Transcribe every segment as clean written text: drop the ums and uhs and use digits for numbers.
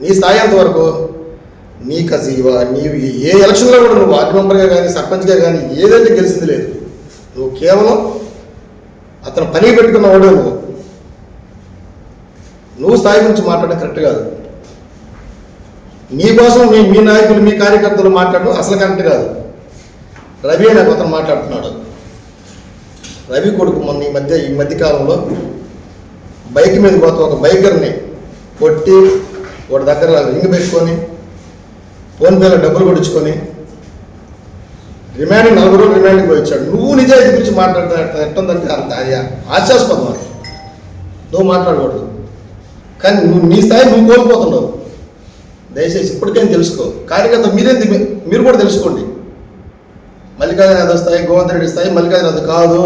నీ స్థాయి ఎంతవరకు? నీకు అసలు నీవు ఏ ఎలక్షన్లో కూడా నువ్వు వార్డు మెంబర్గా కానీ సర్పంచ్గా కానీ ఏదైతే గెలిచింది లేదు. నువ్వు కేవలం అతను పని పెట్టుకున్నవాడు. నువ్వు స్థాయి గురించి మాట్లాడడం కరెక్ట్ కాదు. మీకోసం మీ నాయకులు మీ కార్యకర్తలు మాట్లాడడం అసలు కరెక్ట్ కాదు. రవి అని అతను మాట్లాడుతున్నాడు. రవి కొడుకు మొన్న ఈ మధ్య కాలంలో బైక్ మీద పోతే ఒక బైకర్ని కొట్టి వాడి దగ్గర రింగ్ పెట్టుకొని ఫోన్పేలో డబ్బులు కొట్టించుకొని రిమాండింగ్ 4 రోజులు రిమాండింగ్ పోయి వచ్చాడు. నువ్వు నిజాయితీ గురించి ఎట్టుందంటే అంత హాస్యాస్పదం. నువ్వు మాట్లాడకూడదు. కానీ నీ స్థాయి నువ్వు కోల్పోతున్నావు. దయచేసి ఇప్పటికైనా తెలుసుకో. కార్యకర్త మీరు కూడా తెలుసుకోండి. మల్లికార్జున యాదవ్ స్థాయి, గోవర్ధన్ రెడ్డి స్థాయి మల్లికార్జున యాదవ్ కాదు.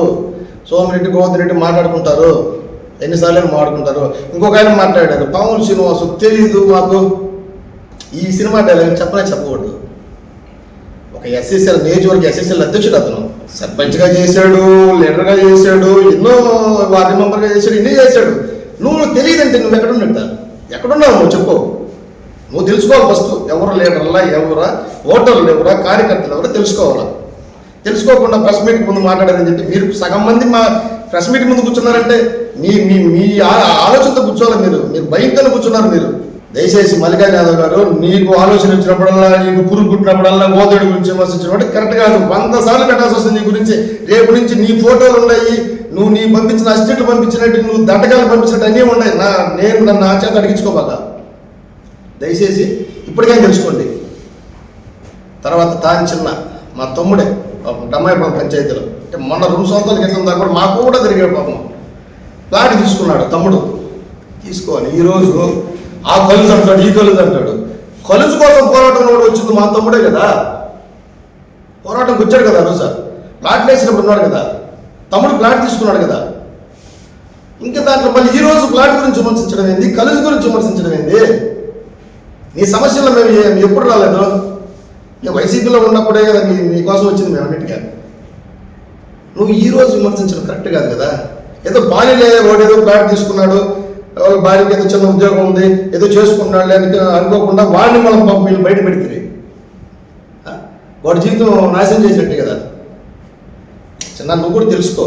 సోమిరెడ్డి గోవర్ధన్ రెడ్డి మాట్లాడుకుంటారు, ఎన్నిసార్లు మాట్లాడుకుంటారు. ఇంకొక ఆయన మాట్లాడారు, పాముల శ్రీనివాసు తెలీదు మాకు. ఈ సినిమా డైలాగ్ చెప్పకూడదు. ఒక ఎస్ఎస్ఎల్ నియోజకవర్గ ఎస్ఎస్ఎల్ అధ్యక్షుడు అతను. సర్పంచ్గా చేశాడు, లీడర్గా చేశాడు, ఎన్నో వార్డు మెంబర్గా చేశాడు, ఇన్ని చేశాడు. నువ్వు తెలియదంటే నువ్వు ఎక్కడున్నావు నువ్వు చెప్పు. నువ్వు తెలుసుకోవాలి ఫస్ట్. ఎవరు లీడర్లా, ఎవరా ఓటర్లు, ఎవరా కార్యకర్తలు ఎవరో తెలుసుకోవాలా. తెలుసుకోకుండా ప్రెస్ మీట్ ముందు మాట్లాడారని చెప్పి మీరు సగం మంది మా ప్రెస్ మీట్ ముందు కూర్చున్నారంటే మీ ఆలోచనతో కూర్చోవాలి. మీరు భయంకరంగా కూర్చున్నారు. మీరు దయచేసి మల్లికార్జున యాదవ్ గారు, నీకు ఆలోచన వచ్చినప్పుడల్లా, నీకు పురుగు పుట్టినప్పుడల్లా గోదేడు గురించి విమర్శించినప్పుడు కరెక్ట్ కాదు. 100 సార్లు పెట్టాల్సి వస్తుంది నీ గురించి. రేపు నుంచి నీ ఫోటోలు ఉన్నాయి, నువ్వు నీ పంపించిన అసిస్టెంట్లు పంపించినట్టు, నువ్వు దండకాలు పంపించినట్టు అన్నీ ఉన్నాయి. నన్ను నా చేత అడిగించుకోబాక దయచేసి. ఇప్పటికైనా తెలుసుకోండి. తర్వాత తాను చిన్న మా తమ్ముడే డమ్మాయిపాలెం పంచాయతీలో అంటే మొన్న 2 సంవత్సరాల క్రితం దాకా కూడా మాకు కూడా తిరిగాడు పాపం. ప్లాట్ తీసుకున్నాడు తమ్ముడు. తీసుకొని ఈరోజు ఆ కలుసు అంటాడు, ఈ కలుసు అంటాడు. కలుసు కోసం పోరాటం కూడా వచ్చింది మా తమ్ముడే కదా. పోరాటంకి వచ్చాడు కదా. రోజు ప్లాట్లు వేసినప్పుడు ఉన్నాడు కదా. తమ్ముడు ప్లాట్ తీసుకున్నాడు కదా. ఇంకా దాంట్లో మళ్ళీ ఈరోజు ప్లాట్ గురించి విమర్శించడం ఏంది, కలుసు గురించి విమర్శించడం ఏంది? నీ సమస్యలో మేము ఎప్పుడు రాలేదు. మేము వైసీపీలో ఉన్నప్పుడే కదా మీకోసం వచ్చింది. మేము అన్నిటికీ నువ్వు ఈరోజు విమర్శించడం కరెక్ట్ కాదు కదా. ఏదో భార్యలే వాడేదో ప్లాట్ తీసుకున్నాడు, వాళ్ళ భార్యకి ఏదో చిన్న ఉద్యోగం ఉంది, ఏదో చేసుకున్నాడు అని అనుకోకుండా వాడిని మనం మీరు బయట పెడితే వాడి జీవితం నాశనం చేసినట్టే కదా. చిన్న నువ్వు కూడా తెలుసుకో.